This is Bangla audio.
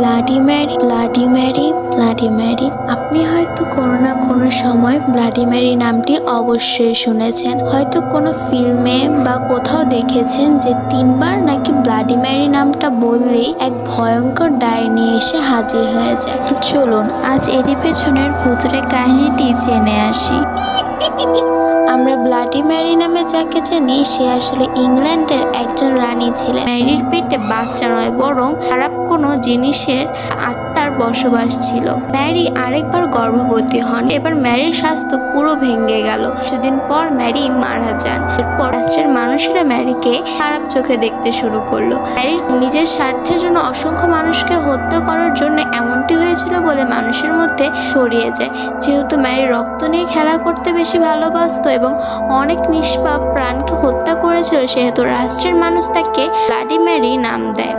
Bloody Mary, bloody Mary, bloody Mary. আপনি হয়তো কোনো না কোনো সময় ব্লাডি ম্যারি নামটি অবশ্যই শুনেছেন। হয়তো কোনো ফিল্মে বা কোথাও দেখেছেন যে 3বার নাকি ব্লাডি ম্যারি নামটা বললেই এক ভয়ঙ্কর ডাইনি এসে হাজির হয়ে যায়। চলুন আজ এরই পেছনের ভুতুড়ে কাহিনীটি জেনে আসি। আমরা ব্লাডি ম্যারি নামে যাকে জানি সে আসলে ইংল্যান্ডের একজন রানী ছিলেন। ম্যারির পেটে বাচ্চা নয় বরং খারাপ কোনো জিনিসের আত্মার বসবাস ছিল। ম্যারি আরেকবার গর্ভবতী হন। এবার ম্যারির স্বাস্থ্য পুরো ভেঙে গেল। কিছুদিন পর ম্যারি মারা যান। এরপর রাষ্ট্রের মানুষেরা ম্যারিকে খারাপ চোখে দেখতে শুরু করলো। ম্যারির নিজের স্বার্থের জন্য অসংখ্য মানুষকে হত্যা করার জন্য এমনটি হয়েছিল বলে মানুষের মধ্যে ছড়িয়ে যায়। যেহেতু ম্যারি রক্ত নিয়ে খেলা করতে বেশি ভালোবাসতো এবং অনেক নিষ্পাপ প্রাণকে হত্যা করেছিল, সেহেতু রাষ্ট্রের মানুষ তাকে ব্লাডি ম্যারি নাম দেয়।